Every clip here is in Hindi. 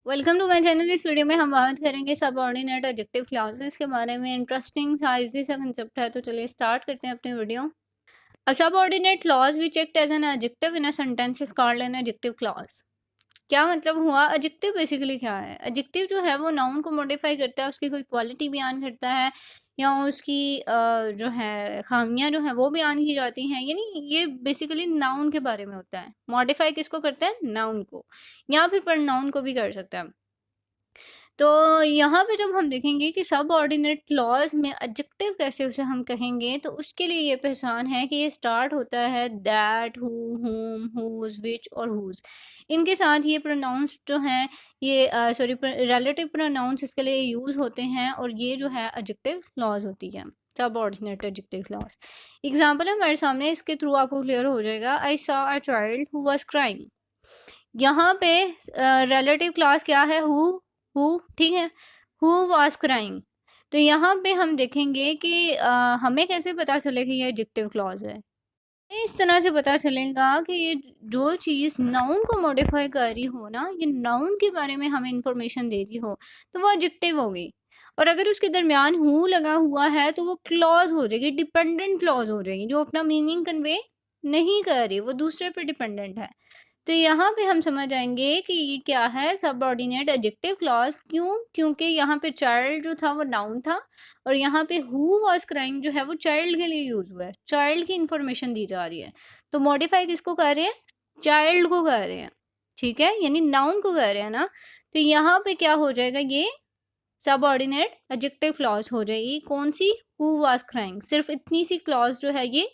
Welcome to my channel. इस वीडियो में हम बात करेंगे सबऑर्डिनेट एडजेक्टिव क्लॉजेस के बारे में। इंटरेस्टिंग सा इजी सा कंसेप्ट है, तो चलिए स्टार्ट करते हैं अपनी video. A subordinate clause which act as an adjective in a sentence is called an adjective clause. क्या मतलब हुआ? एडजेक्टिव बेसिकली क्या है? एडजेक्टिव जो है वो नाउन को मॉडिफाई करता है, उसकी कोई क्वालिटी बयान करता है या उसकी जो है खामियां जो है वो बयान की जाती हैं। यानी ये बेसिकली नाउन के बारे में होता है। मॉडिफाई किसको करता है? नाउन को, या फिर प्रोनाउन को भी कर सकता है। तो यहाँ पे जब हम देखेंगे कि सबऑर्डिनेट क्लॉज में एडजेक्टिव कैसे उसे हम कहेंगे, तो उसके लिए ये पहचान है कि ये स्टार्ट होता है दैट, हु, हुम, हुज, विच और हुज। इनके साथ ये प्रोनाउंस जो हैं, ये सॉरी रिलेटिव प्रोनाउंस इसके लिए यूज होते हैं, और ये जो है एडजेक्टिव क्लॉज होती है, सबऑर्डिनेट एडजेक्टिव क्लॉज। एग्जाम्पल है हमारे सामने, इसके थ्रू आपको क्लियर हो जाएगा। I saw a child who was crying. यहाँ पे रिलेटिव क्लास क्या है? हु, ठीक है। Who was crying. तो यहाँ पे हम देखेंगे कि हमें कैसे पता चलेगा ये एडजेक्टिव क्लॉज है। इस तरह से पता चलेगा कि ये जो चीज़ नाउन को मॉडिफाई कर रही हो ना, ये नाउन के बारे में हमें इंफॉर्मेशन दे रही हो, तो वो एडजेक्टिव होगी। और अगर उसके दरमियान हु लगा हुआ है तो वो क्लॉज हो जाएगी, डिपेंडेंट क्लॉज हो जाएगी, जो अपना मीनिंग कन्वे नहीं कर रही, वो दूसरे पे डिपेंडेंट है। तो यहाँ पे हम समझ आएंगे कि ये क्या है, सबऑर्डिनेट एडजेक्टिव क्लॉज। क्यों? क्योंकि यहाँ पे चाइल्ड जो था वो नाउन था, और यहाँ पे हु वाज क्राइंग जो है वो चाइल्ड के लिए यूज हुआ है, चाइल्ड की इंफॉर्मेशन दी जा रही है। तो मॉडिफाई किसको कर रहे हैं? चाइल्ड को कर रहे हैं, ठीक है, यानी नाउन को कर रहे हैं ना। तो यहाँ पे क्या हो जाएगा? ये सबऑर्डिनेट एडजेक्टिव क्लॉज हो जाएगी। कौन सी? Who was crying. सिर्फ इतनी सी क्लॉज जो है ये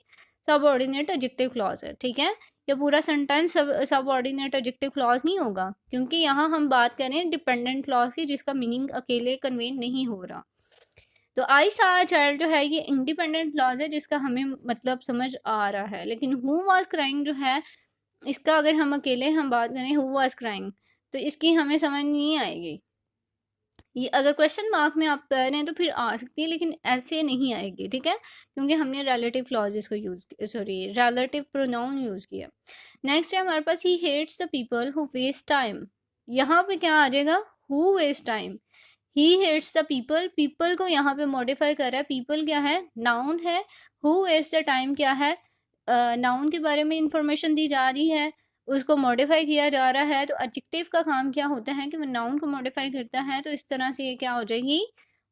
सबऑर्डिनेट एडजेक्टिव क्लॉज है, ठीक है। ये पूरा सेंटेंस सबऑर्डिनेट एडजेक्टिव क्लॉज नहीं होगा, क्योंकि यहाँ हम बात करें डिपेंडेंट क्लॉज की, जिसका मीनिंग अकेले कन्वे नहीं हो रहा। तो आई सा चाइल्ड जो है ये इंडिपेंडेंट क्लॉज है, जिसका हमें मतलब समझ आ रहा है। लेकिन हु वाज क्राइंग जो है, इसका अगर हम अकेले हम बात करें हु वाज क्राइंग, तो इसकी हमें समझ नहीं आएगी। ये अगर क्वेश्चन मार्क में आप कर रहे हैं तो फिर आ सकती है, लेकिन ऐसे नहीं आएगी, ठीक है, क्योंकि हमने रिलेटिव क्लॉजेस को use, sorry relative pronoun use किया। नेक्स्ट है हमारे पास, he hates the people who waste time. यहाँ पे क्या आ जाएगा? Who waste time. He hates the people, people को यहाँ पे मॉडिफाई कर रहा है। पीपल क्या है? नाउन है। हु वेस्ट द टाइम क्या है? नाउन के बारे में इंफॉर्मेशन दी जा रही है, उसको मॉडिफाई किया जा रहा है। तो एडजेक्टिव का काम क्या होता है कि वो नाउन को मॉडिफाई करता है। तो इस तरह से ये क्या हो जाएगी?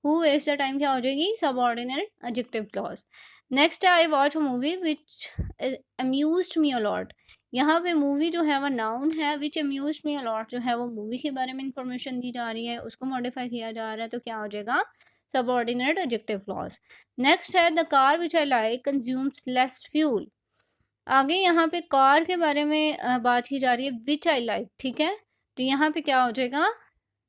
हु वेस्ट द टाइम क्या हो जाएगी? Subordinate adjective clause. नेक्स्ट है, I watch a movie which amused me a lot. यहाँ पे मूवी जो है वो नाउन है, विच अम्यूज्ड मी अ लॉट जो है वो मूवी के बारे में इंफॉर्मेशन दी जा रही है, उसको मॉडिफाई किया जा रहा है। तो क्या हो जाएगा? Subordinate adjective clause. नेक्स्ट है, the car which I like consumes less fuel. आगे यहाँ पे कार के बारे में बात की जा रही है, विच आई लाइक, ठीक है। तो यहाँ पे क्या हो जाएगा?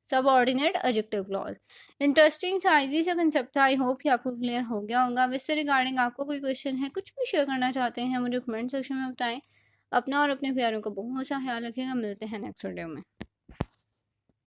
Subordinate adjective clause. इंटरेस्टिंग सा इजी सा कंसेप्ट था। आई होप कि आपको क्लियर हो गया होगा। इससे रिगार्डिंग आपको कोई क्वेश्चन है, कुछ भी शेयर करना चाहते हैं, मुझे कमेंट सेक्शन में बताएं। अपना और अपने प्यारों का बहुत सा ख्याल रखिएगा। मिलते हैं नेक्स्ट वीडियो में।